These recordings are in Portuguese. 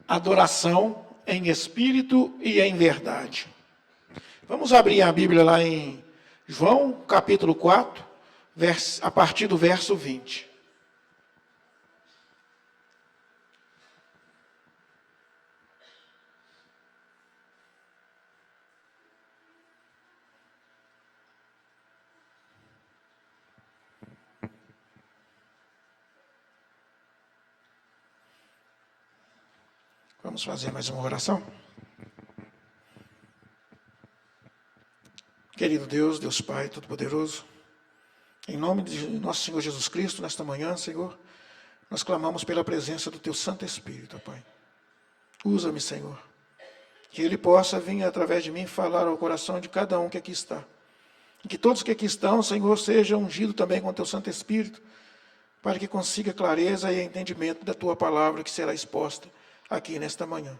Adoração em espírito e em verdade. Vamos abrir a Bíblia lá em João, capítulo 4, a partir do verso 20. Vamos fazer mais uma oração? Querido Deus, Deus Pai Todo-Poderoso, em nome de nosso Senhor Jesus Cristo, nesta manhã, Senhor, nós clamamos pela presença do Teu Santo Espírito, Pai. Usa-me, Senhor, que Ele possa vir através de mim falar ao coração de cada um que aqui está. E que todos que aqui estão, Senhor, sejam ungidos também com o Teu Santo Espírito, para que consiga clareza e entendimento da Tua palavra que será exposta aqui nesta manhã.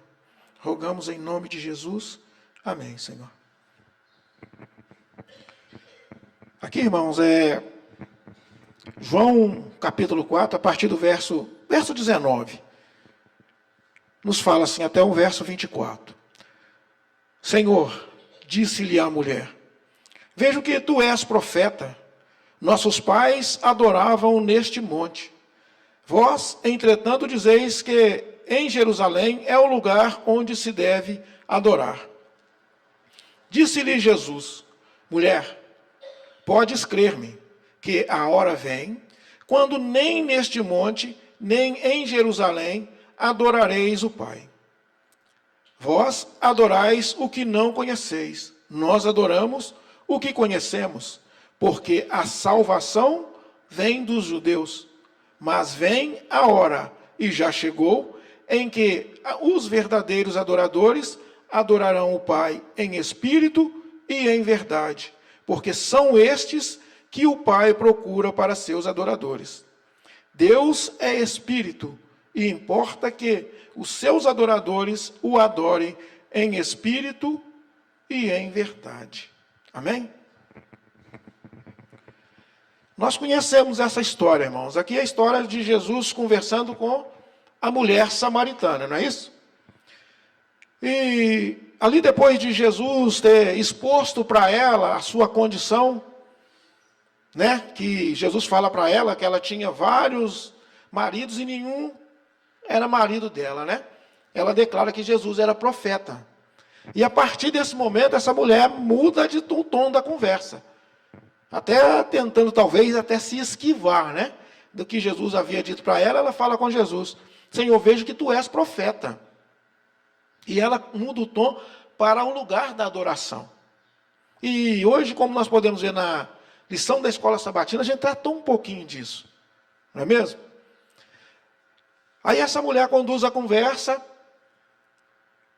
Rogamos em nome de Jesus. Amém, Senhor. Aqui, irmãos, João capítulo 4, a partir do verso 19. Nos fala assim, até o verso 24. Senhor, disse-lhe a mulher, vejo que tu és profeta. Nossos pais adoravam neste monte. Vós, entretanto, dizeis que em Jerusalém é o lugar onde se deve adorar. Disse-lhe Jesus, mulher, podes crer-me, que a hora vem, quando nem neste monte, nem em Jerusalém, adorareis o Pai. Vós adorais o que não conheceis, nós adoramos o que conhecemos, porque a salvação vem dos judeus. Mas vem a hora, e já chegou, em que os verdadeiros adoradores adorarão o Pai em espírito e em verdade, porque são estes que o Pai procura para seus adoradores. Deus é espírito, e importa que os seus adoradores o adorem em espírito e em verdade. Amém? Nós conhecemos essa história, irmãos. Aqui é a história de Jesus conversando com a mulher samaritana, não é isso? E ali depois de Jesus ter exposto para ela a sua condição, né, que Jesus fala para ela que ela tinha vários maridos e nenhum era marido dela, né? Ela declara que Jesus era profeta. E a partir desse momento, essa mulher muda de tom da conversa. Até tentando, talvez, até se esquivar, né? Do que Jesus havia dito para ela, ela fala com Jesus, Senhor, vejo que tu és profeta. E ela muda o tom para o lugar da adoração. E hoje, como nós podemos ver na lição da escola sabatina, a gente tratou um pouquinho disso. Não é mesmo? Aí essa mulher conduz a conversa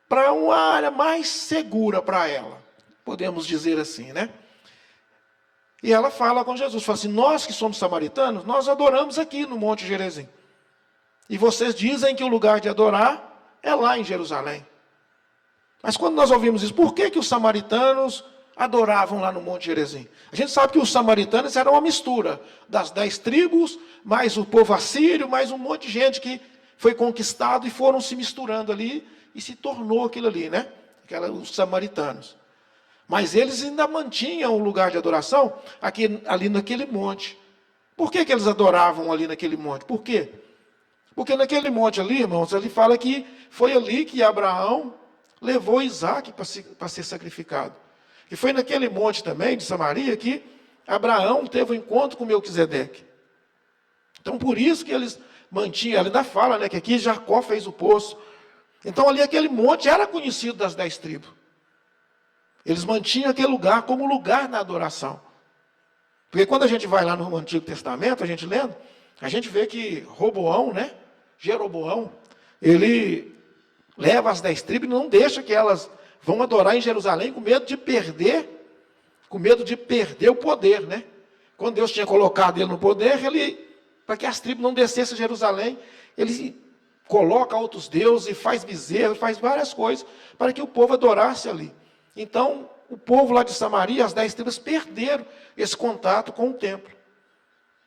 para uma área mais segura para ela. Podemos dizer assim, né? E ela fala com Jesus, fala assim, nós que somos samaritanos, nós adoramos aqui no Monte Gerizim. E vocês dizem que o lugar de adorar é lá em Jerusalém. Mas quando nós ouvimos isso, por que os samaritanos adoravam lá no Monte Gerizim? A gente sabe que os samaritanos eram uma mistura das 10 tribos, mais o povo assírio, mais um monte de gente que foi conquistado e foram se misturando ali e se tornou aquilo ali, né? Os samaritanos. Mas eles ainda mantinham o lugar de adoração ali naquele monte. Por que eles adoravam ali naquele monte? Por quê? Porque naquele monte ali, irmãos, ele fala que foi ali que Abraão levou Isaac para ser sacrificado. E foi naquele monte também, de Samaria, que Abraão teve um encontro com Melquisedeque. Então, por isso que eles mantinham, ele ainda fala, né, que aqui Jacó fez o poço. Então, ali aquele monte era conhecido das 10 tribos. Eles mantinham aquele lugar como lugar da adoração. Porque quando a gente vai lá no Antigo Testamento, a gente lendo, a gente vê que Roboão, né, Jeroboão, ele leva as 10 tribos e não deixa que elas vão adorar em Jerusalém com medo de perder o poder, né? Quando Deus tinha colocado ele no poder, para que as tribos não descessem a Jerusalém, ele coloca outros deuses e faz bezerro, faz várias coisas para que o povo adorasse ali. Então, o povo lá de Samaria, as 10 tribos, perderam esse contato com o templo.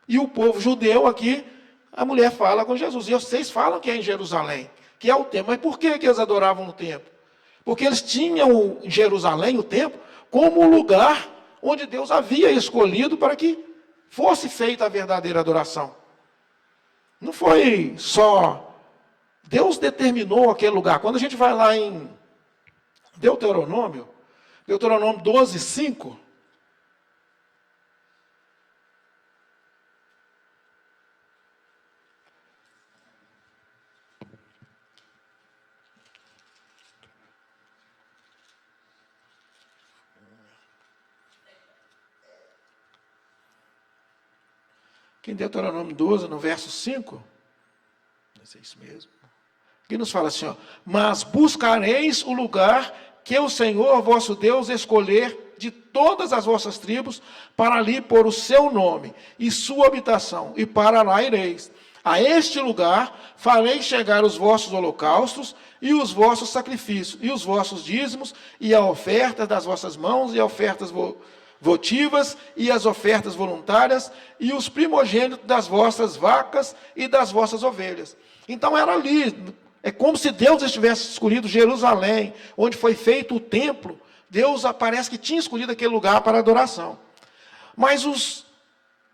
E o povo judeu aqui, a mulher fala com Jesus, e vocês falam que é em Jerusalém que é o templo. Mas por que eles adoravam no templo? Porque eles tinham em Jerusalém, o templo, como o lugar onde Deus havia escolhido para que fosse feita a verdadeira adoração. Não foi só... Deus determinou aquele lugar. Quando a gente vai lá em Deuteronômio 12, 5... Aqui em Deuteronômio 12, no verso 5, não sei se é isso mesmo, aqui nos fala assim, ó, mas buscareis o lugar que o Senhor vosso Deus escolher de todas as vossas tribos, para ali pôr o seu nome e sua habitação, e para lá ireis. A este lugar farei chegar os vossos holocaustos, e os vossos sacrifícios, e os vossos dízimos, e a oferta das vossas mãos, e a ofertas votivas, e as ofertas voluntárias, e os primogênitos das vossas vacas e das vossas ovelhas. Então era ali, é como se Deus estivesse escolhido Jerusalém, onde foi feito o templo. Deus parece que tinha escolhido aquele lugar para adoração. Mas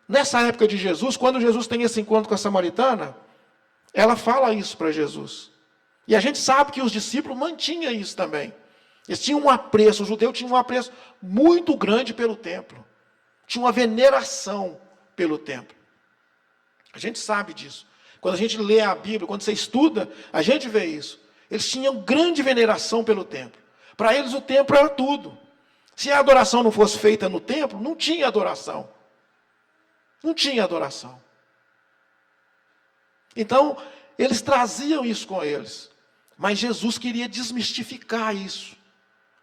nessa época de Jesus, quando Jesus tem esse encontro com a samaritana, ela fala isso para Jesus. E a gente sabe que os discípulos mantinham isso também. Eles tinham um apreço, o judeu tinha um apreço muito grande pelo templo. Tinha uma veneração pelo templo. A gente sabe disso. Quando a gente lê a Bíblia, quando você estuda, a gente vê isso. Eles tinham grande veneração pelo templo. Para eles o templo era tudo. Se a adoração não fosse feita no templo, não tinha adoração. Não tinha adoração. Então, eles traziam isso com eles. Mas Jesus queria desmistificar isso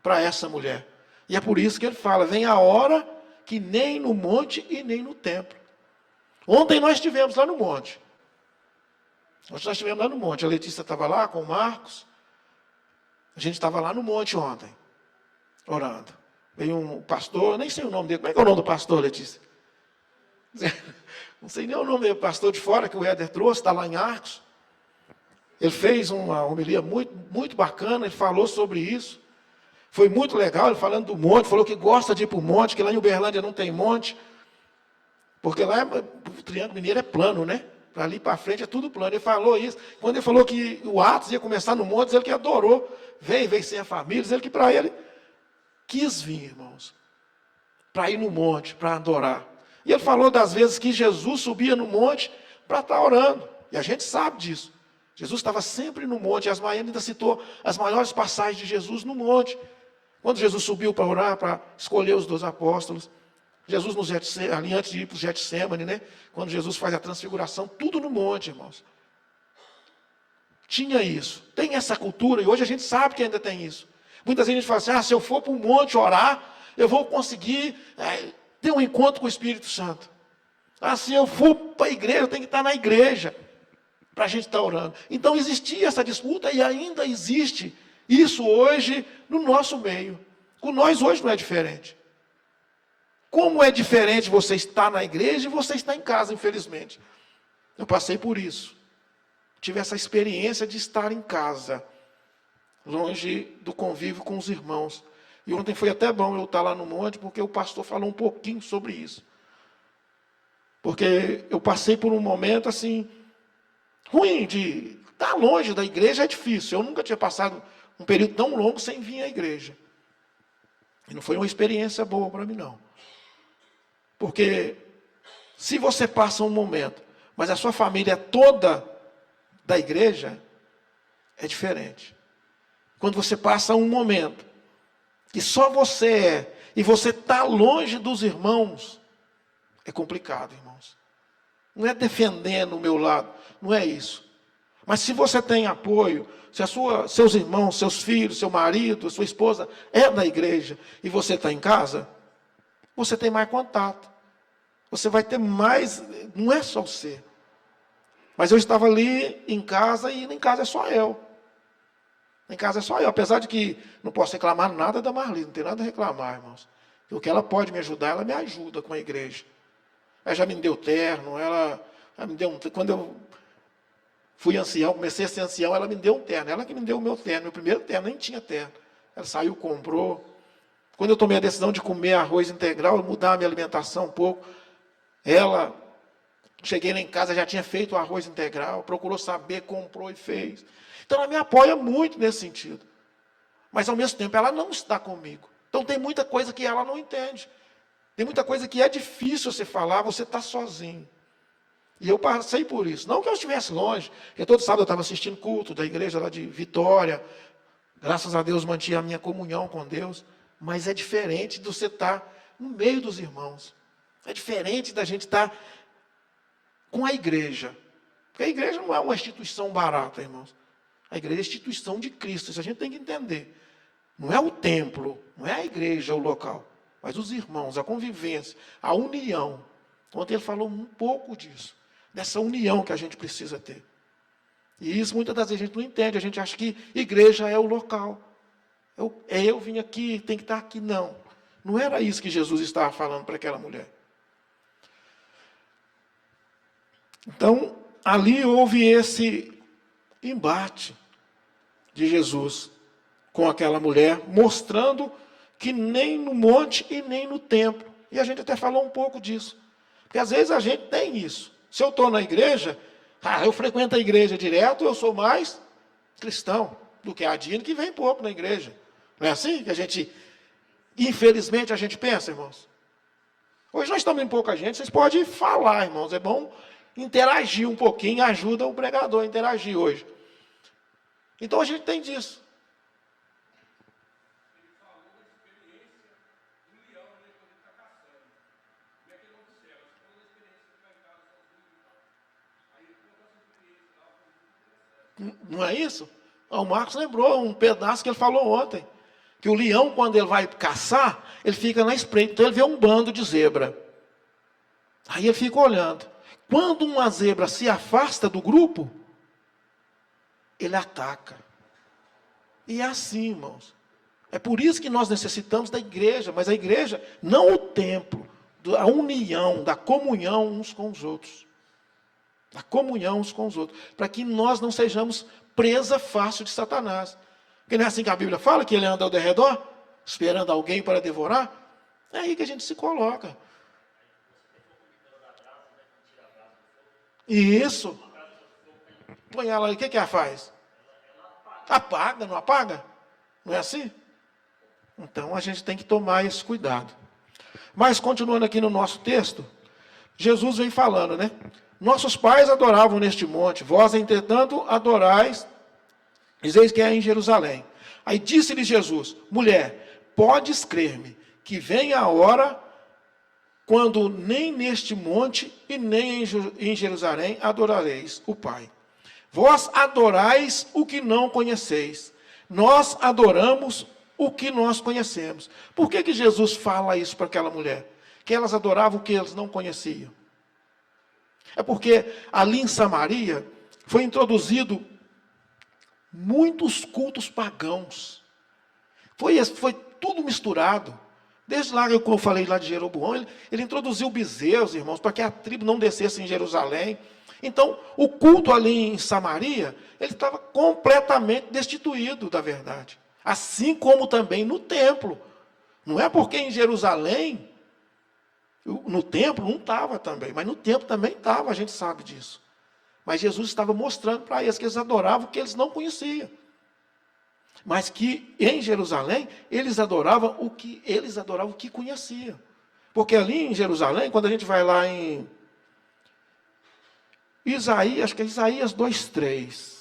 para essa mulher. E é por isso que ele fala, vem a hora que nem no monte e nem no templo. Ontem nós estivemos lá no monte. A Letícia estava lá com o Marcos. A gente estava lá no monte ontem, orando. Veio um pastor, nem sei o nome dele. Como é que é o nome do pastor, Letícia? Não sei nem o nome dele, pastor de fora que o Éder trouxe, está lá em Arcos. Ele fez uma homilia muito, muito bacana, ele falou sobre isso. Foi muito legal, ele falando do monte, falou que gosta de ir para o monte, que lá em Uberlândia não tem monte. Porque lá o Triângulo Mineiro é plano, né? Para ali para frente é tudo plano. Ele falou isso. Quando ele falou que o Atos ia começar no monte, ele que adorou. Veio sem a família, ele que para ele quis vir, irmãos. Para ir no monte, para adorar. E ele falou das vezes que Jesus subia no monte para estar orando. E a gente sabe disso. Jesus estava sempre no monte. E as Maianas ainda citou as maiores passagens de Jesus no monte. Quando Jesus subiu para orar, para escolher os 12 apóstolos. Jesus ali antes de ir para o Getsemane, né? Quando Jesus faz a transfiguração, tudo no monte, irmãos. Tinha isso. Tem essa cultura, e hoje a gente sabe que ainda tem isso. Muitas vezes a gente fala assim, se eu for para o monte orar, eu vou conseguir ter um encontro com o Espírito Santo. Se eu for para a igreja, eu tenho que estar na igreja, para a gente estar orando. Então existia essa disputa, e ainda existe isso hoje no nosso meio. Com nós hoje não é diferente. Como é diferente você estar na igreja e você estar em casa, infelizmente. Eu passei por isso. Tive essa experiência de estar em casa, longe do convívio com os irmãos. E ontem foi até bom eu estar lá no monte, porque o pastor falou um pouquinho sobre isso. Porque eu passei por um momento assim, ruim, de estar longe da igreja é difícil. Eu nunca tinha passado um período tão longo sem vir à igreja. E não foi uma experiência boa para mim, não. Porque se você passa um momento, mas a sua família é toda da igreja, é diferente. Quando você passa um momento, que só você é, e você está longe dos irmãos, é complicado, irmãos. Não é defendendo o meu lado, não é isso. Mas se você tem apoio, se seus irmãos, seus filhos, seu marido, sua esposa é da igreja, e você está em casa, você tem mais contato. Você vai ter mais, não é só você. Mas eu estava ali em casa, e em casa é só eu. Em casa é só eu. Apesar de que não posso reclamar nada da Marli, não tem nada a reclamar, irmãos. O que ela pode me ajudar, ela me ajuda com a igreja. Ela já me deu terno, ela já me deu quando eu fui ancião, comecei a ser ancião, ela me deu um terno. Ela que me deu o meu terno, meu primeiro terno, nem tinha terno. Ela saiu, comprou. Quando eu tomei a decisão de comer arroz integral, mudar a minha alimentação um pouco, ela, cheguei lá em casa, já tinha feito o arroz integral, procurou saber, comprou e fez. Então ela me apoia muito nesse sentido. Mas ao mesmo tempo ela não está comigo. Então tem muita coisa que ela não entende. Tem muita coisa que é difícil você falar, você está sozinho. E eu passei por isso. Não que eu estivesse longe, porque todo sábado eu estava assistindo culto da igreja lá de Vitória. Graças a Deus mantinha a minha comunhão com Deus. Mas é diferente de você estar no meio dos irmãos. É diferente da gente estar com a igreja. Porque a igreja não é uma instituição barata, irmãos. A igreja é a instituição de Cristo. Isso a gente tem que entender. Não é o templo, não é a igreja o local. Mas os irmãos, a convivência, a união. Ontem ele falou um pouco disso. Dessa união que a gente precisa ter. E isso muitas das vezes a gente não entende. A gente acha que igreja é o local. Eu vim aqui, tem que estar aqui. Não. Não era isso que Jesus estava falando para aquela mulher. Então, ali houve esse embate de Jesus com aquela mulher, mostrando que nem no monte e nem no templo. E a gente até falou um pouco disso. Porque às vezes a gente tem isso. Se eu estou na igreja, eu frequento a igreja direto, eu sou mais cristão do que a Adine, que vem pouco na igreja. Não é assim que a gente, infelizmente, a gente pensa, irmãos? Hoje nós estamos em pouca gente, vocês podem falar, irmãos, é bom interagir um pouquinho, ajuda o pregador a interagir hoje. Então a gente tem disso. Não é isso? O Marcos lembrou um pedaço que ele falou ontem. Que o leão, quando ele vai caçar, ele fica na espreita. Então ele vê um bando de zebra. Aí ele fica olhando. Quando uma zebra se afasta do grupo, ele ataca. E é assim, irmãos. É por isso que nós necessitamos da igreja. Mas a igreja, não o templo. A união, da comunhão uns com os outros. A comunhão uns com os outros, para que nós não sejamos presa fácil de Satanás. Porque não é assim que a Bíblia fala, que ele anda ao derredor, esperando alguém para devorar? É aí que a gente se coloca. E isso, põe ela aí, o que ela faz? Apaga, não apaga? Não é assim? Então a gente tem que tomar esse cuidado. Mas continuando aqui no nosso texto, Jesus vem falando, né? Nossos pais adoravam neste monte, vós, entretanto, adorais, dizeis que é em Jerusalém. Aí disse-lhe Jesus, mulher, podes crer-me, que vem a hora, quando nem neste monte e nem em Jerusalém adorareis o Pai. Vós adorais o que não conheceis, nós adoramos o que nós conhecemos. Por que Jesus fala isso para aquela mulher? Que elas adoravam o que eles não conheciam. É porque ali em Samaria foi introduzido muitos cultos pagãos. Foi tudo misturado. Desde lá que eu falei lá de Jeroboão, ele introduziu bezerros, irmãos, para que a tribo não descesse em Jerusalém. Então, o culto ali em Samaria, ele estava completamente destituído da verdade. Assim como também no templo. Não é porque em Jerusalém, no templo não estava também, mas no templo também estava, a gente sabe disso. Mas Jesus estava mostrando para eles que eles adoravam o que eles não conheciam. Mas que em Jerusalém, eles adoravam o que conheciam. Porque ali em Jerusalém, quando a gente vai lá em Isaías, acho que é Isaías 2:3.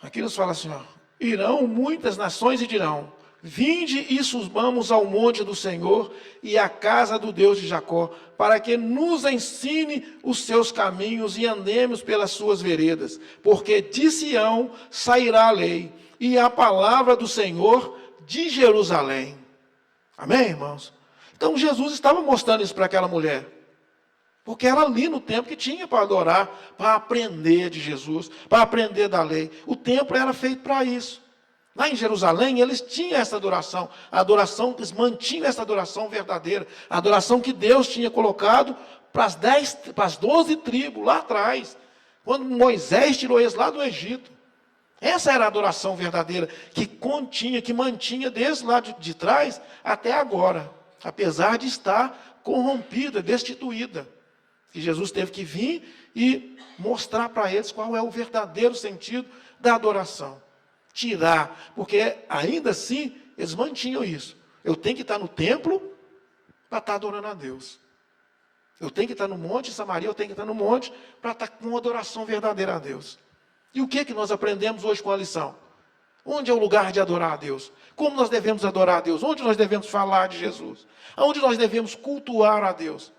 Aqui nos fala assim, irão muitas nações e dirão, vinde e subamos ao monte do Senhor e à casa do Deus de Jacó, para que nos ensine os seus caminhos e andemos pelas suas veredas, porque de Sião sairá a lei, e a palavra do Senhor de Jerusalém. Amém, irmãos? Então Jesus estava mostrando isso para aquela mulher. Porque era ali no templo que tinha para adorar, para aprender de Jesus, para aprender da lei. O templo era feito para isso. Lá em Jerusalém, eles tinham essa adoração. A adoração, eles mantinham essa adoração verdadeira. A adoração que Deus tinha colocado para as 12 tribos lá atrás. Quando Moisés tirou eles lá do Egito. Essa era a adoração verdadeira que continha, que mantinha desde lá de trás até agora. Apesar de estar corrompida, destituída. E Jesus teve que vir e mostrar para eles qual é o verdadeiro sentido da adoração. Tirar, porque ainda assim eles mantinham isso. Eu tenho que estar no templo para estar adorando a Deus. Eu tenho que estar no Monte Samaria, eu tenho que estar no monte para estar com uma adoração verdadeira a Deus. E o que nós aprendemos hoje com a lição? Onde é o lugar de adorar a Deus? Como nós devemos adorar a Deus? Onde nós devemos falar de Jesus? Aonde nós devemos cultuar a Deus?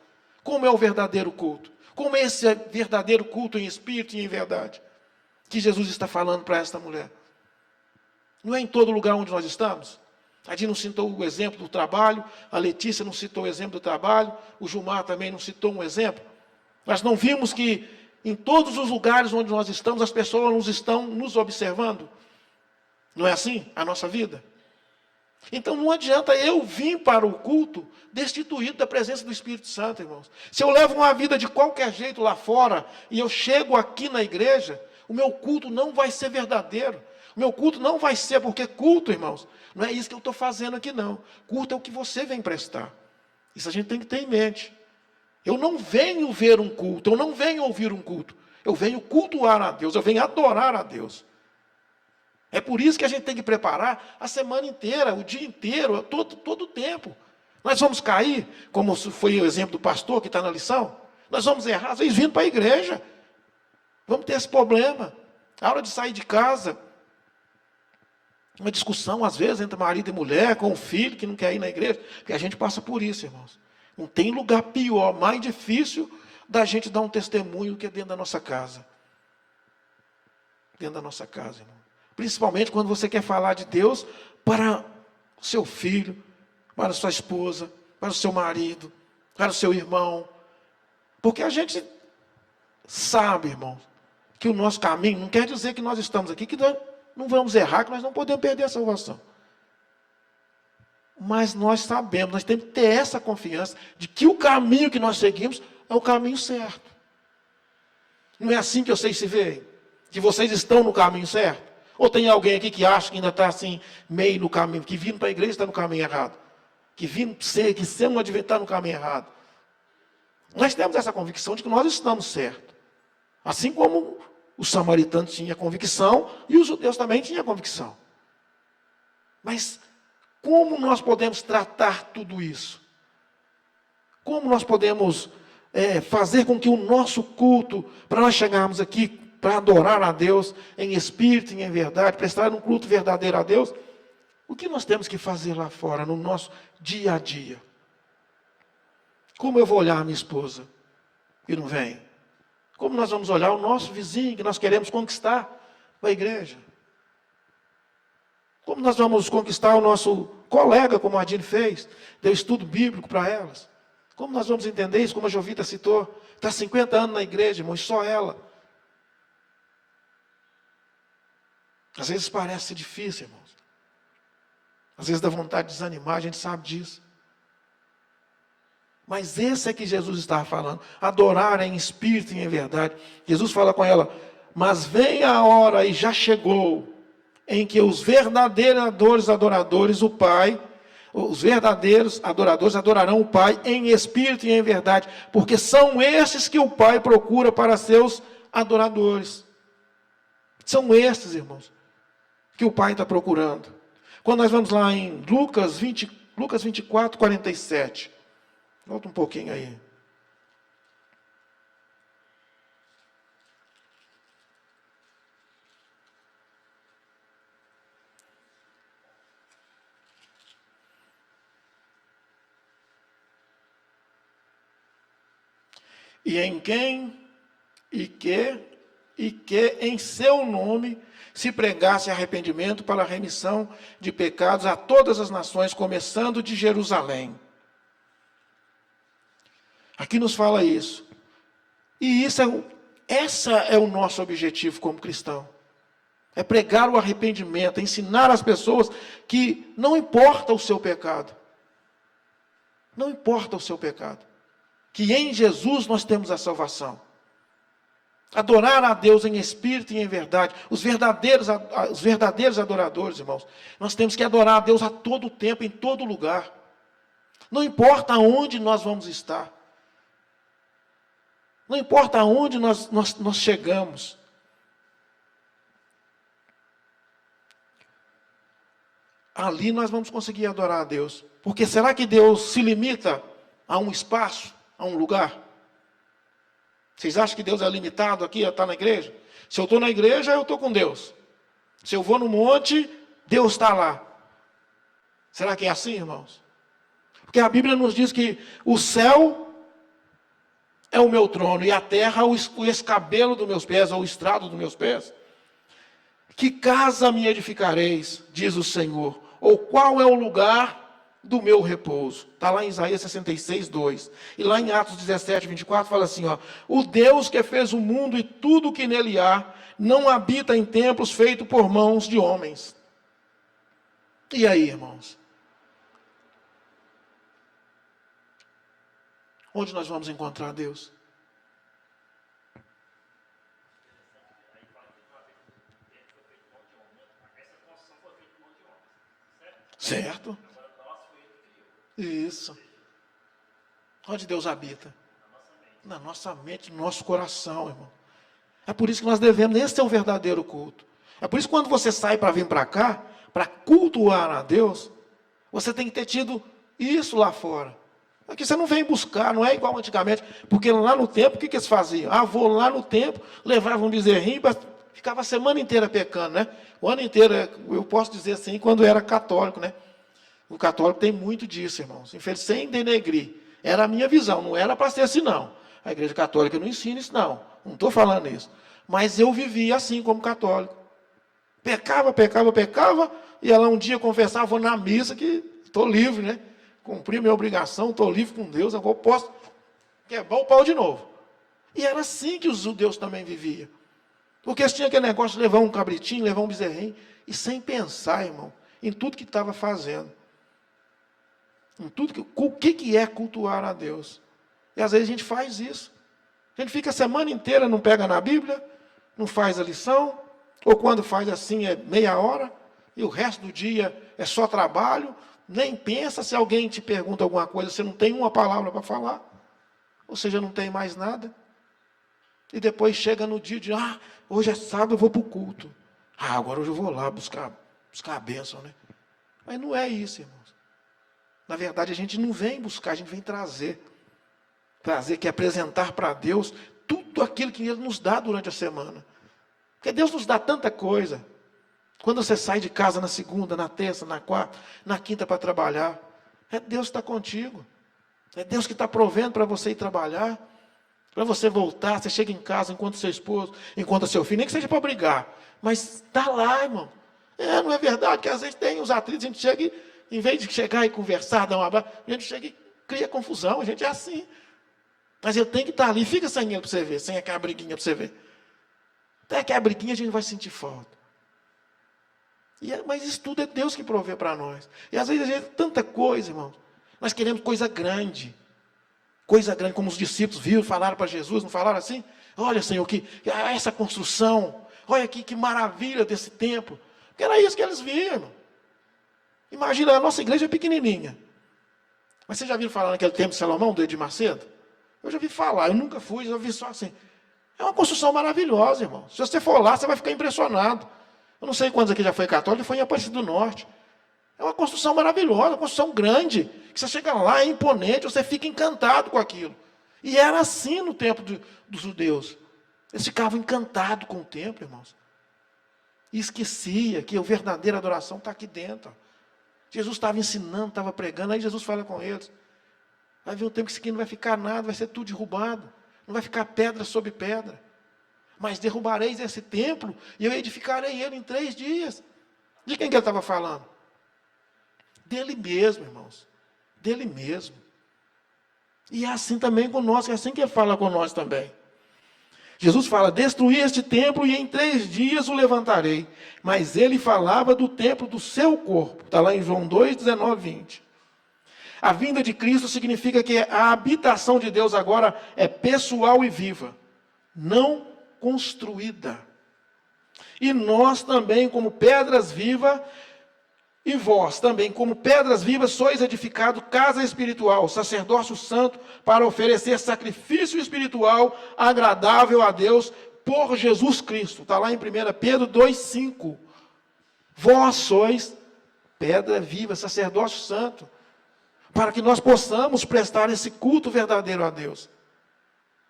Como é o verdadeiro culto? Como é esse verdadeiro culto em espírito e em verdade? Que Jesus está falando para esta mulher. Não é em todo lugar onde nós estamos? A Dina não citou o exemplo do trabalho, a Letícia não citou o exemplo do trabalho, o Gilmar também não citou um exemplo. Nós não vimos que em todos os lugares onde nós estamos, as pessoas estão nos observando. Não é assim a nossa vida? Então não adianta eu vir para o culto destituído da presença do Espírito Santo, irmãos. Se eu levo uma vida de qualquer jeito lá fora e eu chego aqui na igreja, o meu culto não vai ser verdadeiro. O meu culto não vai ser, porque culto, irmãos, não é isso que eu estou fazendo aqui não. Culto é o que você vem prestar. Isso a gente tem que ter em mente. Eu não venho ver um culto, eu não venho ouvir um culto. Eu venho cultuar a Deus, eu venho adorar a Deus. É por isso que a gente tem que preparar a semana inteira, o dia inteiro, todo o tempo. Nós vamos cair, como foi o exemplo do pastor que está na lição. Nós vamos errar, às vezes vindo para a igreja. Vamos ter esse problema. A hora de sair de casa, uma discussão, às vezes, entre marido e mulher, com o filho que não quer ir na igreja. Porque a gente passa por isso, irmãos. Não tem lugar pior, mais difícil da gente dar um testemunho do que dentro da nossa casa. Dentro da nossa casa, irmão. Principalmente quando você quer falar de Deus para o seu filho, para a sua esposa, para o seu marido, para o seu irmão. Porque a gente sabe, irmãos, que o nosso caminho não quer dizer que nós estamos aqui, que nós não vamos errar, que nós não podemos perder a salvação. Mas nós sabemos, nós temos que ter essa confiança de que o caminho que nós seguimos é o caminho certo. Não é assim que vocês se veem? Que vocês estão no caminho certo? Ou tem alguém aqui que acha que ainda está assim, meio no caminho, que vindo para a igreja está no caminho errado? Que ser um adventista está no caminho errado? Nós temos essa convicção de que nós estamos certos. Assim como os samaritanos tinham convicção e os judeus também tinham convicção. Mas como nós podemos tratar tudo isso? Como nós podemos fazer com que o nosso culto, para nós chegarmos aqui, para adorar a Deus em espírito e em verdade, prestar um culto verdadeiro a Deus, o que nós temos que fazer lá fora, no nosso dia a dia? Como eu vou olhar a minha esposa e não vem? Como nós vamos olhar o nosso vizinho que nós queremos conquistar para a igreja? Como nós vamos conquistar o nosso colega, como a Adine fez, deu estudo bíblico para elas? Como nós vamos entender isso, como a Jovita citou? Está 50 anos na igreja, irmãos, só ela. Às vezes parece difícil, irmãos. Às vezes dá vontade de desanimar, a gente sabe disso. Mas esse é que Jesus estava falando. Adorar em espírito e em verdade. Jesus fala com ela, mas vem a hora, e já chegou, em que os verdadeiros adoradores, o Pai, os verdadeiros adoradores adorarão o Pai em espírito e em verdade, porque são esses que o Pai procura para seus adoradores. São esses, irmãos, que o Pai está procurando. Quando nós vamos lá em Lucas 24, 47. Volta um pouquinho aí. E em quem e que e que em seu nome se pregasse arrependimento para a remissão de pecados a todas as nações, começando de Jerusalém. Aqui nos fala isso. E essa é o nosso objetivo como cristão. É pregar o arrependimento, é ensinar as pessoas que não importa o seu pecado. Não importa o seu pecado. Que em Jesus nós temos a salvação. Adorar a Deus em espírito e em verdade. Os verdadeiros adoradores, irmãos. Nós temos que adorar a Deus a todo tempo, em todo lugar. Não importa aonde nós vamos estar. Não importa aonde nós chegamos. Ali nós vamos conseguir adorar a Deus. Porque será que Deus se limita a um espaço, a um lugar? Vocês acham que Deus é limitado aqui a estar na igreja? Se eu estou na igreja, eu estou com Deus. Se eu vou no monte, Deus está lá. Será que é assim, irmãos? Porque a Bíblia nos diz que o céu é o meu trono e a terra o escabelo dos meus pés, ou o estrado dos meus pés. Que casa me edificareis, diz o Senhor, ou qual é o lugar do meu repouso? Está lá em Isaías 66, 2. E lá em Atos 17, 24, fala assim, ó, o Deus que fez o mundo e tudo que nele há, não habita em templos feitos por mãos de homens. E aí, irmãos? Onde nós vamos encontrar Deus? Certo? Isso. Onde Deus habita? Na nossa mente, no nosso coração, irmão. É por isso que nós devemos, esse é o verdadeiro culto. É por isso que quando você sai para vir para cá, para cultuar a Deus, você tem que ter tido isso lá fora. Aqui você não vem buscar, não é igual antigamente, porque lá no templo, o que eles faziam? Ah, vou lá no templo, levava um bezerrinho, ficava a semana inteira pecando, né? O ano inteiro, eu posso dizer assim, quando era católico, né? O católico tem muito disso, irmãos. Sem denegrir. Era a minha visão, não era para ser assim, não. A igreja católica não ensina isso, não. Não estou falando isso. Mas eu vivia assim como católico. Pecava, e ela um dia confessava, vou na missa, que estou livre, né? Cumpri minha obrigação, estou livre com Deus, agora posso quebrar o pau de novo. E era assim que os judeus também viviam. Porque eles tinham aquele negócio de levar um cabritinho, levar um bezerrinho, e sem pensar, irmão, em tudo que estava fazendo. Em tudo o que é cultuar a Deus? E às vezes a gente faz isso. A gente fica a semana inteira, não pega na Bíblia, não faz a lição, ou quando faz assim é meia hora, e o resto do dia é só trabalho, nem pensa. Se alguém te pergunta alguma coisa, você não tem uma palavra para falar, ou seja, não tem mais nada. E depois chega no dia de, hoje é sábado, eu vou para o culto. Agora hoje eu vou lá buscar a bênção, né? Mas não é isso, irmãos. Na verdade, a gente não vem buscar, a gente vem trazer. Trazer, que é apresentar para Deus tudo aquilo que Ele nos dá durante a semana. Porque Deus nos dá tanta coisa. Quando você sai de casa na segunda, na terça, na quarta, na quinta para trabalhar, é Deus que está contigo. É Deus que está provendo para você ir trabalhar. Para você voltar, você chega em casa, encontra seu esposo, encontra seu filho, nem que seja para brigar. Mas está lá, irmão. Não é verdade que às vezes tem os atritos, a gente chega e, em vez de chegar e conversar, dar um abraço, a gente chega e cria confusão, a gente é assim. Mas eu tenho que estar ali, fica sem ele para você ver, sem aquela briguinha para você ver. Até aquela briguinha a gente vai sentir falta. Mas isso tudo é Deus que provê para nós. E às vezes a gente tanta coisa, irmão. Nós queremos coisa grande. Coisa grande, como os discípulos viram, falaram para Jesus, não falaram assim? Olha, Senhor, essa construção, olha aqui que maravilha desse templo. Porque era isso que eles viram. Imagina, a nossa igreja é pequenininha. Mas vocês já viram falar naquele templo de Salomão, do Edir Macedo? Eu já vi falar, eu nunca fui, já vi só assim. É uma construção maravilhosa, irmão. Se você for lá, você vai ficar impressionado. Eu não sei quantos aqui já foi católico, foi em Aparecida do Norte. É uma construção maravilhosa, uma construção grande, que você chega lá, é imponente, você fica encantado com aquilo. E era assim no tempo dos judeus. Eles ficavam encantados com o templo, irmãos. E esquecia que a verdadeira adoração está aqui dentro. Jesus estava ensinando, estava pregando, aí Jesus fala com eles. Vai vir um tempo que isso aqui não vai ficar nada, vai ser tudo derrubado. Não vai ficar pedra sobre pedra. Mas derrubareis esse templo e eu edificarei ele em 3 dias. De quem que ele estava falando? Dele mesmo, irmãos. Dele mesmo. E é assim também conosco, é assim que ele fala com nós também. Jesus fala, destruí este templo e em 3 dias o levantarei. Mas ele falava do templo do seu corpo. Está lá em João 2, 19, 20. A vinda de Cristo significa que a habitação de Deus agora é pessoal e viva, não construída. E nós também, como pedras vivas, e vós também, como pedras vivas, sois edificado casa espiritual, sacerdócio santo, para oferecer sacrifício espiritual agradável a Deus por Jesus Cristo. Está lá em 1 Pedro 2,5. Vós sois pedra viva, sacerdócio santo, para que nós possamos prestar esse culto verdadeiro a Deus.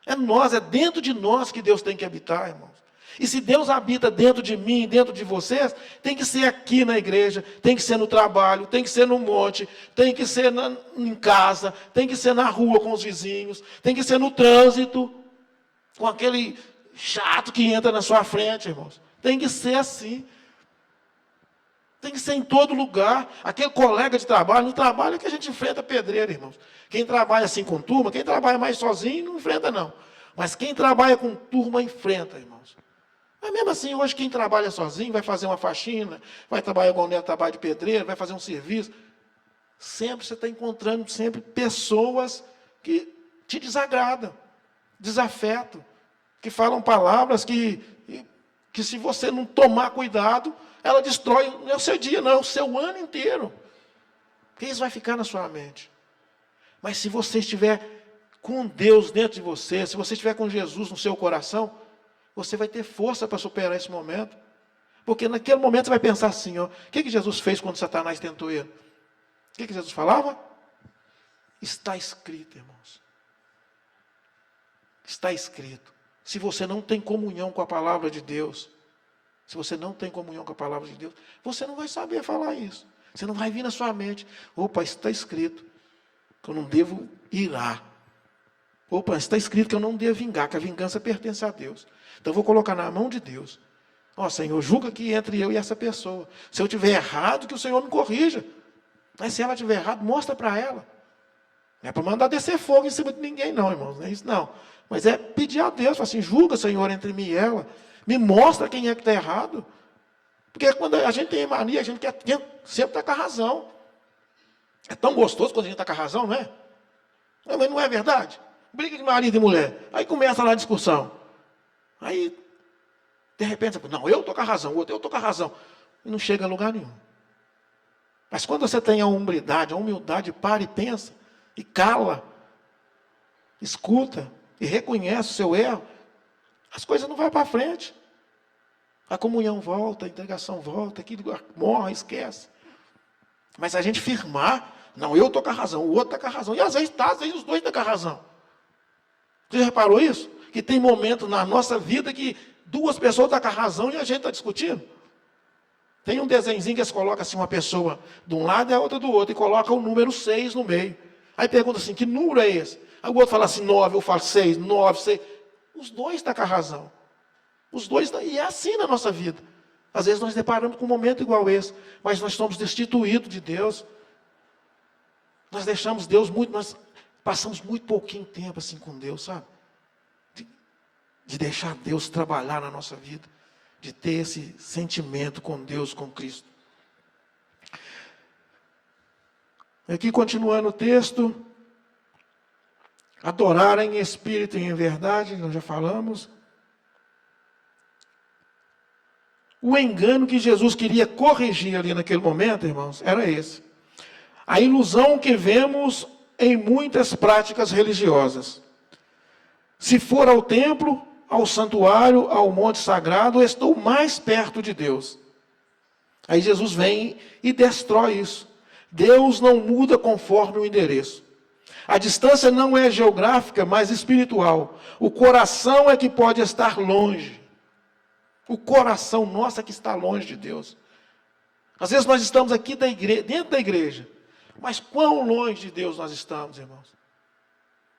É nós, é dentro de nós que Deus tem que habitar, irmãos. E se Deus habita dentro de mim, dentro de vocês, tem que ser aqui na igreja, tem que ser no trabalho, tem que ser no monte, tem que ser em casa, tem que ser na rua com os vizinhos, tem que ser no trânsito, com aquele chato que entra na sua frente, irmãos. Tem que ser assim. Tem que ser em todo lugar. Aquele colega de trabalho, no trabalho é que a gente enfrenta pedreiro, irmãos. Quem trabalha assim com turma, quem trabalha mais sozinho, não enfrenta não. Mas quem trabalha com turma, enfrenta, irmãos. Mas mesmo assim, hoje quem trabalha sozinho, vai fazer uma faxina, vai trabalhar igual o trabalho de pedreiro, vai fazer um serviço. Sempre você está encontrando sempre pessoas que te desagradam, desafetam, que falam palavras que se você não tomar cuidado, ela destrói não é o seu dia, não, é o seu ano inteiro. Porque isso vai ficar na sua mente. Mas se você estiver com Deus dentro de você, se você estiver com Jesus no seu coração, você vai ter força para superar esse momento. Porque naquele momento você vai pensar assim, ó, o que Jesus fez quando Satanás tentou ele? O que Jesus falava? Está escrito, irmãos. Está escrito. Se você não tem comunhão com a palavra de Deus, se você não tem comunhão com a palavra de Deus, você não vai saber falar isso. Você não vai vir na sua mente. Opa, está escrito que eu não devo irar. Opa, está escrito que eu não devo vingar, que a vingança pertence a Deus. Então eu vou colocar na mão de Deus. Ó, Senhor, julga aqui entre eu e essa pessoa. Se eu tiver errado, que o Senhor me corrija. Mas se ela tiver errado, mostra para ela. Não é para mandar descer fogo em cima de ninguém, não, irmãos. Não é isso, não. Mas é pedir a Deus, assim, julga, Senhor, entre mim e ela. Me mostra quem é que está errado. Porque quando a gente tem mania, a gente quer sempre estar com a razão. É tão gostoso quando a gente está com a razão, não é? Mas não é verdade? Briga de marido e mulher. Aí começa lá a discussão. Aí, de repente, não, eu estou com a razão, o outro, eu estou com a razão. E não chega a lugar nenhum. Mas quando você tem a humildade, para e pensa, e cala, escuta, e reconhece o seu erro, as coisas não vão para frente. A comunhão volta, a integração volta, aquilo morre, esquece. Mas se a gente firmar, não, eu estou com a razão, o outro está com a razão. E às vezes os dois estão com a razão. Você já reparou isso? Que tem momentos na nossa vida que 2 pessoas estão com a razão e a gente está discutindo. Tem um desenhozinho que eles colocam assim, uma pessoa de um lado e a outra do outro, e coloca o número 6 no meio. Aí pergunta assim, que número é esse? Aí o outro fala assim, 9, eu falo 6, 9, 6. Os dois estão com a razão. Os dois, e é assim na nossa vida. Às vezes nós deparamos com um momento igual esse, mas nós somos destituídos de Deus. Nós deixamos Deus muito, nós passamos muito pouquinho tempo assim com Deus, sabe? De deixar Deus trabalhar na nossa vida, de ter esse sentimento com Deus, com Cristo. Aqui continuando o texto, adorar em espírito e em verdade, nós já falamos. O engano que Jesus queria corrigir ali naquele momento, irmãos, era esse. A ilusão que vemos em muitas práticas religiosas. Se for ao templo, ao santuário, ao monte sagrado, eu estou mais perto de Deus. Aí Jesus vem e destrói isso. Deus não muda conforme o endereço. A distância não é geográfica, mas espiritual. O coração é que pode estar longe. O coração nosso é que está longe de Deus. Às vezes nós estamos aqui dentro da igreja. Mas quão longe de Deus nós estamos, irmãos?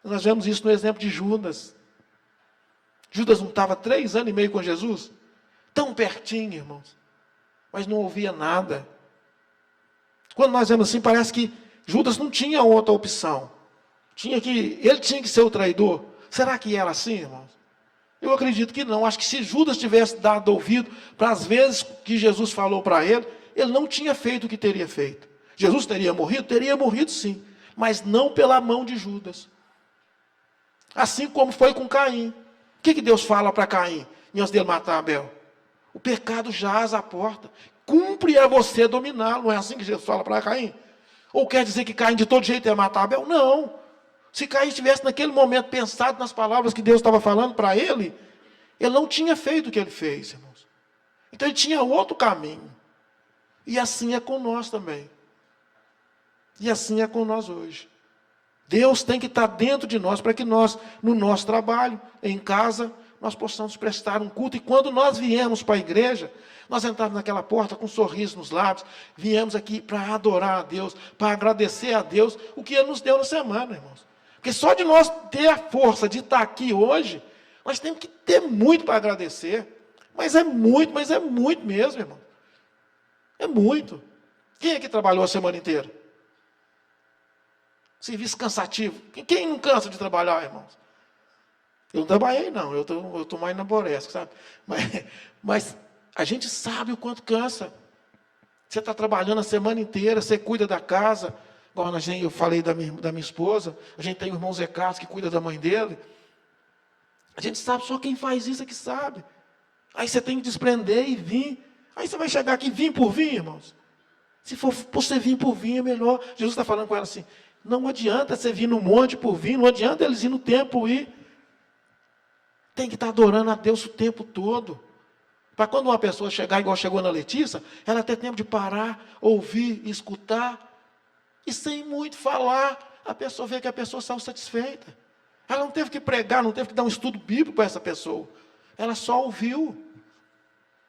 Nós vemos isso no exemplo de Judas. Judas não estava 3 anos e meio com Jesus? Tão pertinho, irmãos. Mas não ouvia nada. Quando nós vemos assim, parece que Judas não tinha outra opção. Ele tinha que ser o traidor. Será que era assim, irmãos? Eu acredito que não. Acho que se Judas tivesse dado ouvido para as vezes que Jesus falou para ele, ele não tinha feito o que teria feito. Jesus teria morrido? Teria morrido sim. Mas não pela mão de Judas. Assim como foi com Caim. O que Deus fala para Caim, antes dele matar Abel? O pecado jaz à porta. Cumpre a você dominá-lo. Não é assim que Jesus fala para Caim? Ou quer dizer que Caim de todo jeito ia matar Abel? Não. Se Caim estivesse naquele momento pensado nas palavras que Deus estava falando para ele, ele não tinha feito o que ele fez, irmãos. Então ele tinha outro caminho. E assim é com nós também. E assim é com nós hoje. Deus tem que estar dentro de nós para que nós, no nosso trabalho, em casa, nós possamos prestar um culto. E quando nós viemos para a igreja, nós entramos naquela porta com um sorriso nos lábios, viemos aqui para adorar a Deus, para agradecer a Deus o que Ele nos deu na semana, irmãos. Porque só de nós ter a força de estar aqui hoje, nós temos que ter muito para agradecer. Mas é muito mesmo, irmão. É muito. Quem é que trabalhou a semana inteira? Serviço cansativo. Quem não cansa de trabalhar, irmãos? Eu não trabalhei, não. Eu estou mais na boresca, sabe? Mas a gente sabe o quanto cansa. Você está trabalhando a semana inteira, você cuida da casa. Igual eu falei da minha esposa. A gente tem o irmão Zé Carlos que cuida da mãe dele. A gente sabe, só quem faz isso é que sabe. Aí você tem que desprender e vir. Aí você vai chegar aqui, vir por vir, irmãos. Se for você vir por vir, é melhor. Jesus está falando com ela assim, não adianta você vir no monte por vir, não adianta eles ir no templo ir. Tem que estar adorando a Deus o tempo todo. Para quando uma pessoa chegar, igual chegou na Letícia, ela ter tempo de parar, ouvir, escutar. E sem muito falar, a pessoa vê que a pessoa saiu satisfeita. Ela não teve que pregar, não teve que dar um estudo bíblico para essa pessoa. Ela só ouviu.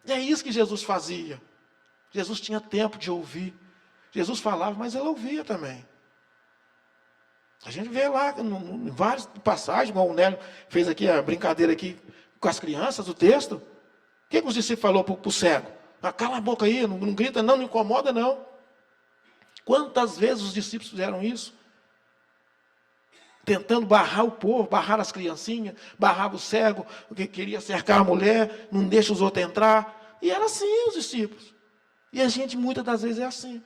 E é isso que Jesus fazia. Jesus tinha tempo de ouvir. Jesus falava, mas ele ouvia também. A gente vê lá, em várias passagens, igual o Nélio fez aqui a brincadeira aqui com as crianças, o texto. O que os discípulos falou para o cego? Ah, cala a boca aí, não grita não incomoda não. Quantas vezes os discípulos fizeram isso? Tentando barrar o povo, barrar as criancinhas, barrar o cego, que queria cercar a mulher, não deixa os outros entrar. E era assim os discípulos. E a gente muitas das vezes é assim.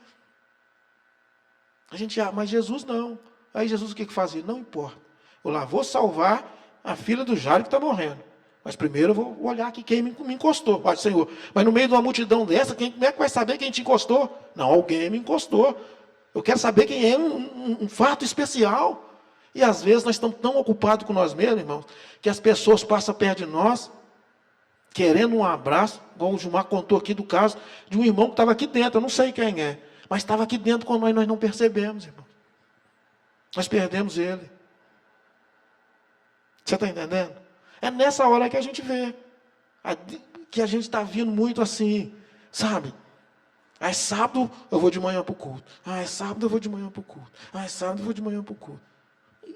A gente, mas Jesus não. Aí Jesus o que fazia? Não importa. Eu lá vou salvar a filha do Jairo que está morrendo. Mas primeiro eu vou olhar aqui quem me encostou. Pai, Senhor, mas no meio de uma multidão dessa, como é que vai saber quem te encostou? Não, alguém me encostou. Eu quero saber quem é um fato especial. E às vezes nós estamos tão ocupados com nós mesmos, irmãos, que as pessoas passam perto de nós, querendo um abraço, igual o Gilmar contou aqui do caso, de um irmão que estava aqui dentro, eu não sei quem é, mas estava aqui dentro com nós não percebemos, irmão. Nós perdemos ele. Você está entendendo? É nessa hora que a gente vê, que a gente está vindo muito assim, sabe? Ah, é sábado, eu vou de manhã para o culto. Ah, é sábado, eu vou de manhã para o culto. Ah, é sábado, eu vou de manhã para o culto.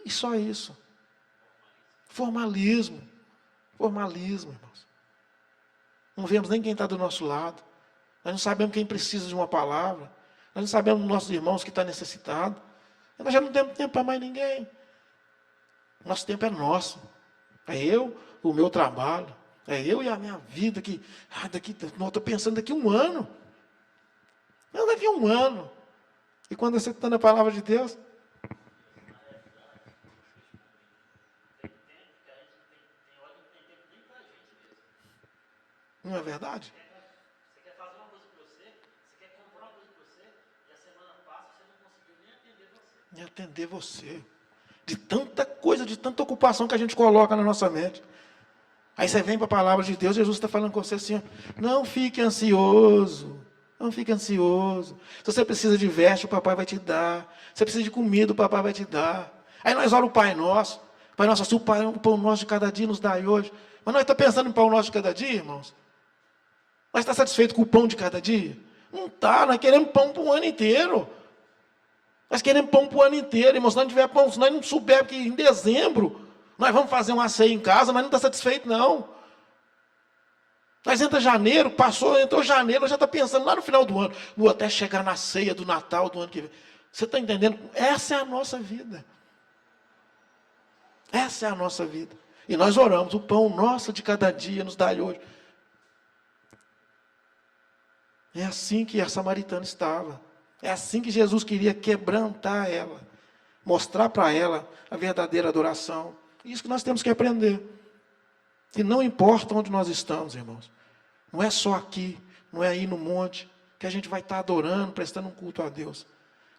E só isso. Formalismo. Formalismo, irmãos. Não vemos nem quem está do nosso lado. Nós não sabemos quem precisa de uma palavra. Nós não sabemos dos nossos irmãos que estão necessitados. Nós já não temos tempo para mais ninguém. Nosso tempo é nosso. É eu, o meu trabalho. É eu e a minha vida que... não, estou pensando daqui a um ano. Não, daqui a um ano. E quando você está na palavra de Deus... Não é verdade? Você quer fazer uma coisa para você, você quer comprar uma coisa para você, e a semana passa, você não conseguiu nem atender você. De tanta coisa, de tanta ocupação que a gente coloca na nossa mente. Aí você vem para a palavra de Deus, Jesus está falando com você assim, não fique ansioso, não fique ansioso. Se você precisa de veste, o papai vai te dar. Se você precisa de comida, o papai vai te dar. Aí nós olhamos o Pai Nosso. Pai Nosso, assim, o pão nosso de cada dia nos dai hoje. Mas nós estamos pensando em pão nosso de cada dia, irmãos? Nós estamos satisfeitos com o pão de cada dia? Não está, nós queremos pão para o ano inteiro. Nós queremos pão para o ano inteiro, irmãos. Se nós não tiver pão, se nós não soubermos que em dezembro Nós vamos fazer uma ceia em casa, mas não está satisfeito, não. Nós entra janeiro, entrou janeiro, já está pensando lá no final do ano, vou até chegar na ceia do Natal do ano que vem. Você está entendendo? Essa é a nossa vida. Essa é a nossa vida. E nós oramos, o pão nosso de cada dia nos dai hoje. É assim que a samaritana estava. É assim que Jesus queria quebrantar ela. Mostrar para ela a verdadeira adoração. Isso que nós temos que aprender. E não importa onde nós estamos, irmãos. Não é só aqui, não é aí no monte, que a gente vai estar adorando, prestando um culto a Deus.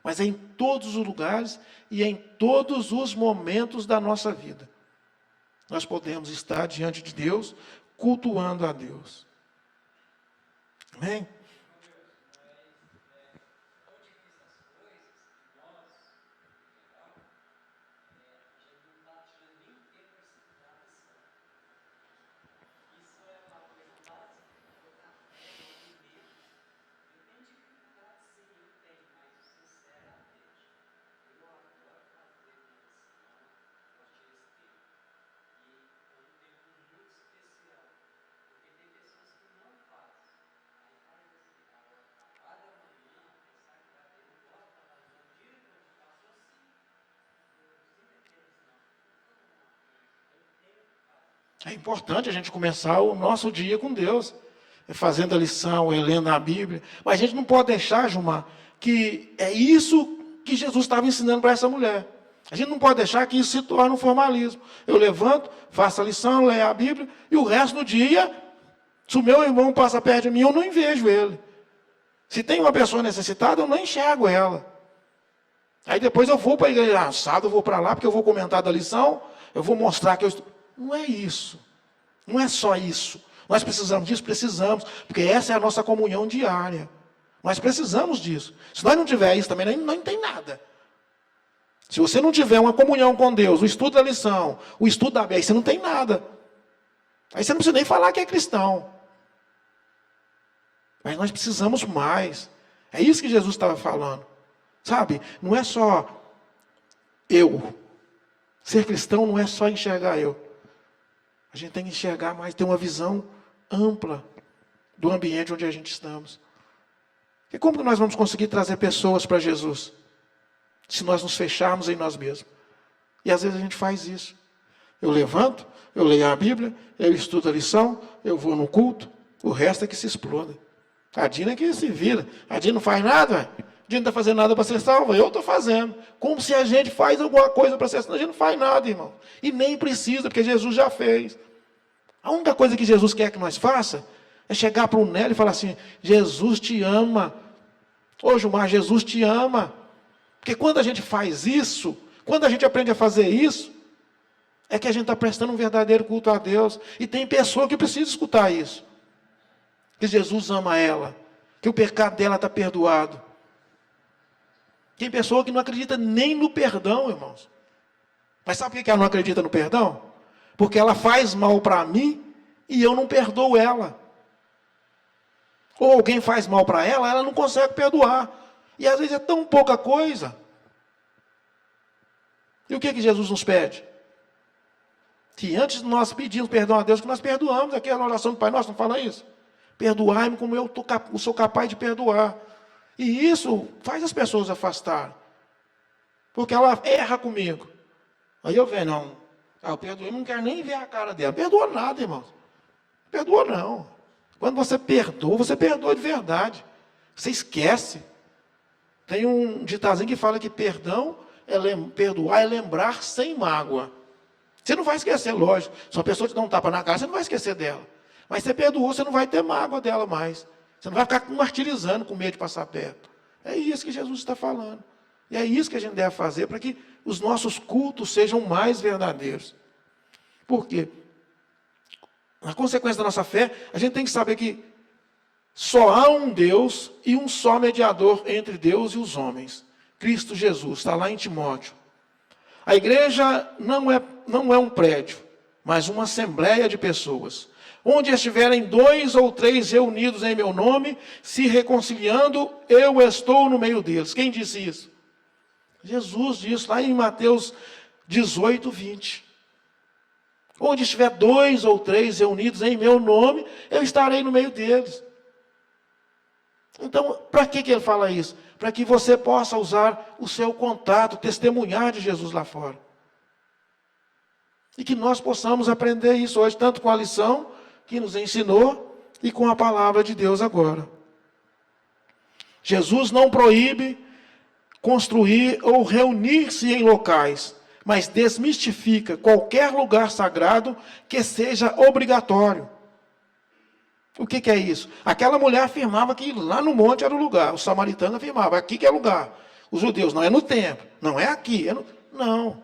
Mas é em todos os lugares e em todos os momentos da nossa vida. Nós podemos estar diante de Deus, cultuando a Deus. Amém? É importante a gente começar o nosso dia com Deus, fazendo a lição, lendo a Bíblia. Mas a gente não pode deixar, Gilmar, que é isso que Jesus estava ensinando para essa mulher. A gente não pode deixar que isso se torne um formalismo. Eu levanto, faço a lição, leio a Bíblia, e o resto do dia, se o meu irmão passa perto de mim, eu não vejo ele. Se tem uma pessoa necessitada, eu não enxergo ela. Aí depois eu vou para a igreja, assado, eu vou para lá, porque eu vou comentar da lição, eu vou mostrar que eu estou... Não é isso. Não é só isso. Nós precisamos disso? Precisamos. Porque essa é a nossa comunhão diária. Nós precisamos disso. Se nós não tiver isso também, não tem nada. Se você não tiver uma comunhão com Deus, o estudo da lição, o estudo da Bíblia, aí você não tem nada. Aí você não precisa nem falar que é cristão. Mas nós precisamos mais. É isso que Jesus estava falando. Sabe? Não é só eu. Ser cristão não é só enxergar eu. A gente tem que enxergar mais, ter uma visão ampla do ambiente onde a gente estamos. E como que nós vamos conseguir trazer pessoas para Jesus? Se nós nos fecharmos em nós mesmos. E às vezes a gente faz isso. Eu levanto, eu leio a Bíblia, eu estudo a lição, eu vou no culto, o resto é que se exploda. A Dina é que se vira. A Dina não faz nada, a Dina não está fazendo nada para ser salva, eu estou fazendo. Como se a gente faz alguma coisa para ser salva. A gente não faz nada, irmão. E nem precisa, porque Jesus já fez. A única coisa que Jesus quer que nós faça é chegar para o Nélio e falar assim, Jesus te ama. Ô Gilmar, Jesus te ama. Porque quando a gente faz isso, quando a gente aprende a fazer isso, é que a gente está prestando um verdadeiro culto a Deus. E tem pessoa que precisa escutar isso. Que Jesus ama ela. Que o pecado dela está perdoado. Tem pessoa que não acredita nem no perdão, irmãos. Mas sabe por que ela não acredita no perdão? Porque ela faz mal para mim e eu não perdoo ela. Ou alguém faz mal para ela, ela não consegue perdoar. E às vezes é tão pouca coisa. E o que Jesus nos pede? Que antes de nós pedirmos perdão a Deus, que nós perdoamos. Aqui na oração do Pai Nosso não fala isso? Perdoai-me como eu sou capaz de perdoar. E isso faz as pessoas afastarem. Porque ela erra comigo. Aí eu vejo, não, eu perdoei, não quero nem ver a cara dela. Perdoa nada, irmãos. Perdoa não. Quando você perdoa de verdade. Você esquece. Tem um ditazinho que fala que perdoar é lembrar sem mágoa. Você não vai esquecer, lógico. Se uma pessoa te dá um tapa na cara, você não vai esquecer dela. Mas você perdoou, você não vai ter mágoa dela mais. Você não vai ficar martirizando com medo de passar perto. É isso que Jesus está falando. E é isso que a gente deve fazer para que os nossos cultos sejam mais verdadeiros. Por quê? Na consequência da nossa fé, a gente tem que saber que só há um Deus e um só mediador entre Deus e os homens. Cristo Jesus, está lá em Timóteo. A igreja não é um prédio, mas uma assembleia de pessoas. Onde estiverem 2 ou 3 reunidos em meu nome, se reconciliando, eu estou no meio deles. Quem disse isso? Jesus disse lá em Mateus 18, 20. Onde estiver 2 ou 3 reunidos em meu nome, eu estarei no meio deles. Então, para que ele fala isso? Para que você possa usar o seu contato, testemunhar de Jesus lá fora. E que nós possamos aprender isso hoje, tanto com a lição que nos ensinou e com a palavra de Deus agora. Jesus não proíbe construir ou reunir-se em locais, mas desmistifica qualquer lugar sagrado que seja obrigatório. O que é isso? Aquela mulher afirmava que lá no monte era o lugar. O samaritano afirmava, aqui que é o lugar. Os judeus, não é no templo, não é aqui. Não.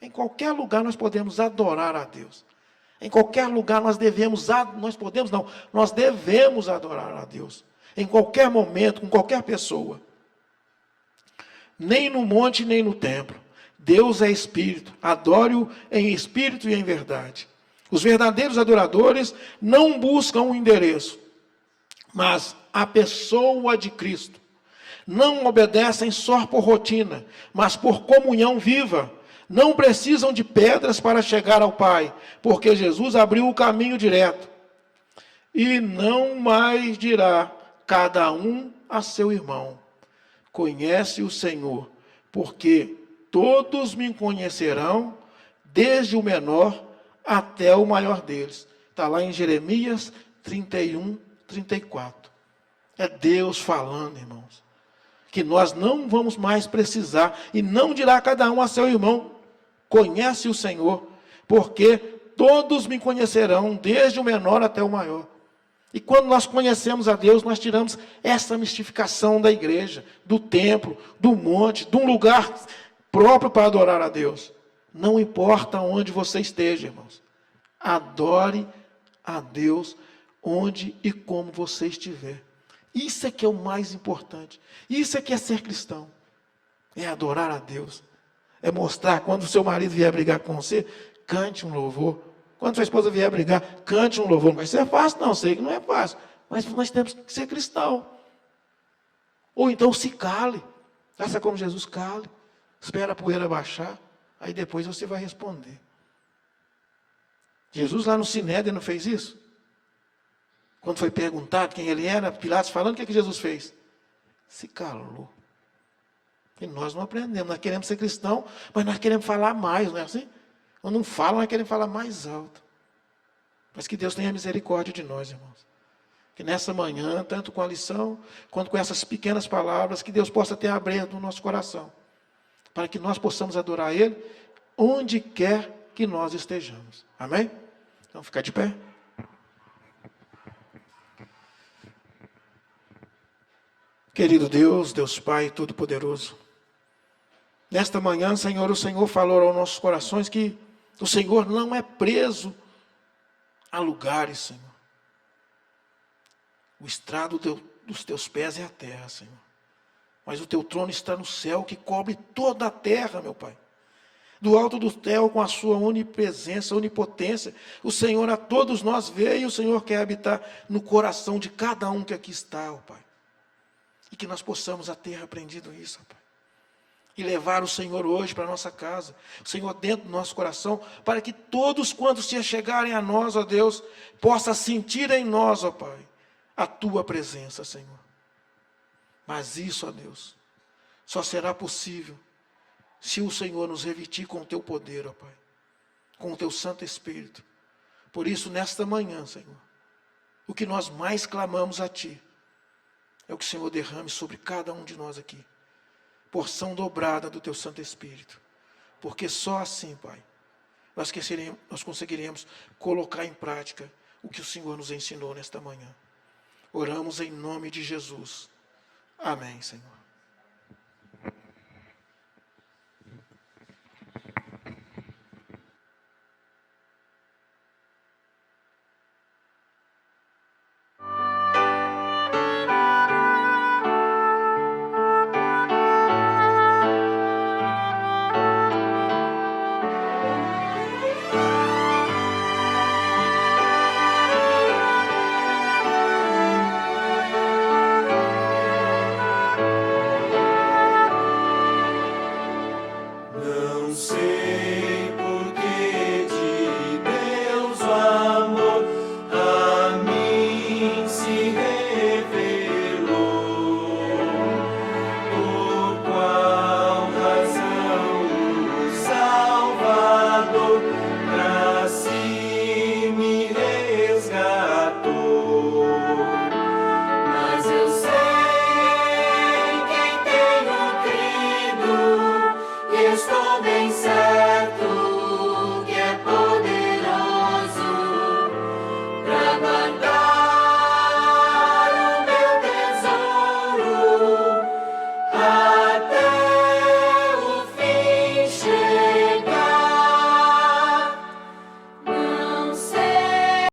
Em qualquer lugar nós podemos adorar a Deus. Em qualquer lugar nós devemos adorar a Deus. Em qualquer momento, com qualquer pessoa. Nem no monte, nem no templo. Deus é Espírito, adore-o em Espírito e em verdade. Os verdadeiros adoradores não buscam um endereço, mas a pessoa de Cristo. Não obedecem só por rotina, mas por comunhão viva. Não precisam de pedras para chegar ao Pai, porque Jesus abriu o caminho direto. E não mais dirá cada um a seu irmão: conhece o Senhor, porque todos me conhecerão, desde o menor até o maior deles. Está lá em Jeremias 31, 34. É Deus falando, irmãos. Que nós não vamos mais precisar, e não dirá cada um a seu irmão: conhece o Senhor, porque todos me conhecerão, desde o menor até o maior. E quando nós conhecemos a Deus, nós tiramos essa mistificação da igreja, do templo, do monte, de um lugar próprio para adorar a Deus. Não importa onde você esteja, irmãos. Adore a Deus onde e como você estiver. Isso é que é o mais importante. Isso é que é ser cristão. É adorar a Deus. É mostrar, quando o seu marido vier brigar com você, cante um louvor. Quando sua esposa vier brigar, cante um louvor. Não vai ser fácil, não, sei que não é fácil. Mas nós temos que ser cristão. Ou então se cale. Faça como Jesus, cale. Espera a poeira baixar. Aí depois você vai responder. Jesus lá no Sinédrio não fez isso? Quando foi perguntado quem ele era, Pilatos falando, o que Jesus fez? Se calou. E nós não aprendemos. Nós queremos ser cristão, mas nós queremos falar mais, não é assim? Quando não fala, nós queremos falar mais alto. Mas que Deus tenha misericórdia de nós, irmãos. Que nessa manhã, tanto com a lição, quanto com essas pequenas palavras, que Deus possa ter aberto no nosso coração. Para que nós possamos adorar Ele, onde quer que nós estejamos. Amém? Então, ficar de pé. Querido Deus, Deus Pai Todo-Poderoso, nesta manhã, Senhor, o Senhor falou aos nossos corações que o Senhor não é preso a lugares, Senhor. O estrado dos teus pés é a terra, Senhor. Mas o teu trono está no céu, que cobre toda a terra, meu Pai. Do alto do céu, com a sua onipresença, onipotência, o Senhor a todos nós vê, e o Senhor quer habitar no coração de cada um que aqui está, ó Pai. E que nós possamos ter aprendido isso, ó Pai. E levar o Senhor hoje para a nossa casa, o Senhor dentro do nosso coração, para que todos quando se chegarem a nós, ó Deus, possa sentir em nós, ó Pai, a Tua presença, Senhor. Mas isso, ó Deus, só será possível se o Senhor nos revestir com o Teu poder, ó Pai, com o Teu Santo Espírito. Por isso, nesta manhã, Senhor, o que nós mais clamamos a Ti, é o que o Senhor derrame sobre cada um de nós aqui. Porção dobrada do Teu Santo Espírito. Porque só assim, Pai, nós conseguiremos colocar em prática o que o Senhor nos ensinou nesta manhã. Oramos em nome de Jesus. Amém, Senhor. Não sei.